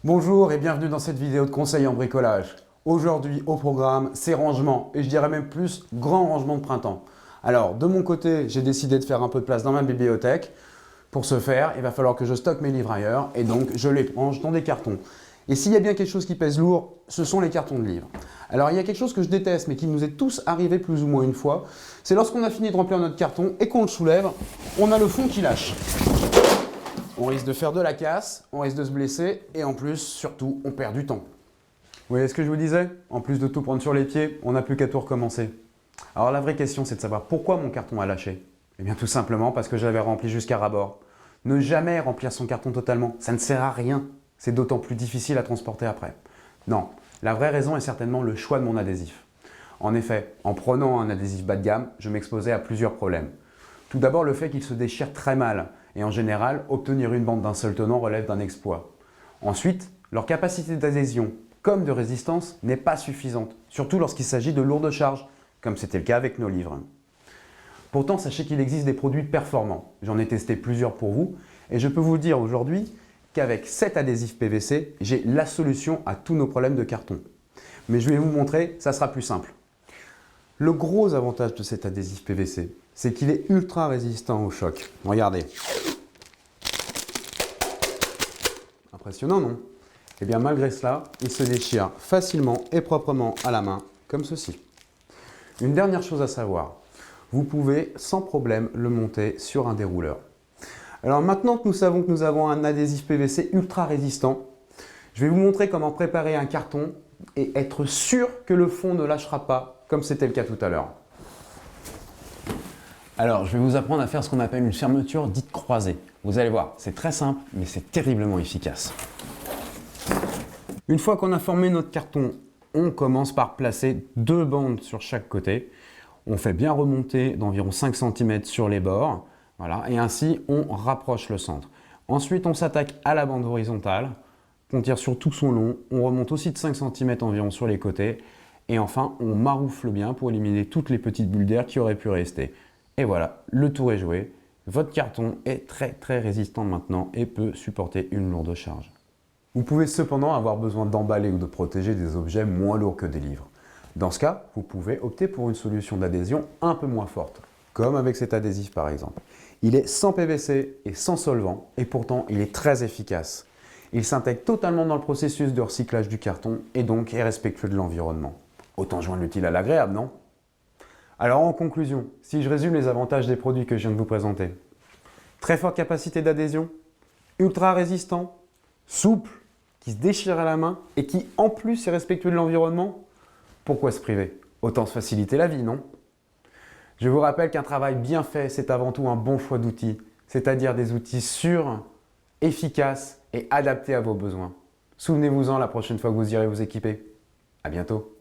Bonjour et bienvenue dans cette vidéo de conseils en bricolage. Aujourd'hui au programme, c'est rangement et je dirais même plus grand rangement de printemps. Alors de mon côté, j'ai décidé de faire un peu de place dans ma bibliothèque. Pour ce faire, il va falloir que je stocke mes livres ailleurs et donc je les range dans des cartons. Et s'il y a bien quelque chose qui pèse lourd, ce sont les cartons de livres. Alors il y a quelque chose que je déteste mais qui nous est tous arrivé plus ou moins une fois, c'est lorsqu'on a fini de remplir notre carton et qu'on le soulève, on a le fond qui lâche. On risque de faire de la casse, on risque de se blesser et en plus, surtout, on perd du temps. Vous voyez ce que je vous disais? En plus de tout prendre sur les pieds, on n'a plus qu'à tout recommencer. Alors la vraie question, c'est de savoir pourquoi mon carton a lâché. Eh bien tout simplement parce que j'avais rempli jusqu'à ras-bord. Ne jamais remplir son carton totalement, ça ne sert à rien. C'est d'autant plus difficile à transporter après. Non, la vraie raison est certainement le choix de mon adhésif. En effet, en prenant un adhésif bas de gamme, je m'exposais à plusieurs problèmes. Tout d'abord, le fait qu'il se déchire très mal. Et en général, obtenir une bande d'un seul tenant relève d'un exploit. Ensuite, leur capacité d'adhésion comme de résistance n'est pas suffisante, surtout lorsqu'il s'agit de lourdes charges, comme c'était le cas avec nos livres. Pourtant, sachez qu'il existe des produits performants. J'en ai testé plusieurs pour vous, et je peux vous dire aujourd'hui qu'avec cet adhésif PVC, j'ai la solution à tous nos problèmes de carton. Mais je vais vous montrer, ça sera plus simple. Le gros avantage de cet adhésif PVC, c'est qu'il est ultra résistant au choc. Regardez. Impressionnant, non? Eh bien, malgré cela, il se déchire facilement et proprement à la main, comme ceci. Une dernière chose à savoir, vous pouvez sans problème le monter sur un dérouleur. Alors maintenant que nous savons que nous avons un adhésif PVC ultra résistant, je vais vous montrer comment préparer un carton et être sûr que le fond ne lâchera pas, comme c'était le cas tout à l'heure. Alors, je vais vous apprendre à faire ce qu'on appelle une fermeture dite croisée. Vous allez voir, c'est très simple, mais c'est terriblement efficace. Une fois qu'on a formé notre carton, on commence par placer deux bandes sur chaque côté. On fait bien remonter d'environ 5 cm sur les bords. Voilà, et ainsi, on rapproche le centre. Ensuite, on s'attaque à la bande horizontale, qu'on tire sur tout son long. On remonte aussi de 5 cm environ sur les côtés. Et enfin, on maroufle bien pour éliminer toutes les petites bulles d'air qui auraient pu rester. Et voilà, le tour est joué. Votre carton est très résistant maintenant et peut supporter une lourde charge. Vous pouvez cependant avoir besoin d'emballer ou de protéger des objets moins lourds que des livres. Dans ce cas, vous pouvez opter pour une solution d'adhésion un peu moins forte, comme avec cet adhésif par exemple. Il est sans PVC et sans solvant et pourtant il est très efficace. Il s'intègre totalement dans le processus de recyclage du carton et donc est respectueux de l'environnement. Autant joindre l'utile à l'agréable, non? Alors en conclusion, si je résume les avantages des produits que je viens de vous présenter. Très forte capacité d'adhésion, ultra résistant, souple, qui se déchire à la main et qui en plus est respectueux de l'environnement. Pourquoi se priver? Autant se faciliter la vie, non? Je vous rappelle qu'un travail bien fait, c'est avant tout un bon choix d'outils, c'est-à-dire des outils sûrs, efficaces et adaptés à vos besoins. Souvenez-vous-en la prochaine fois que vous irez vous équiper. À bientôt.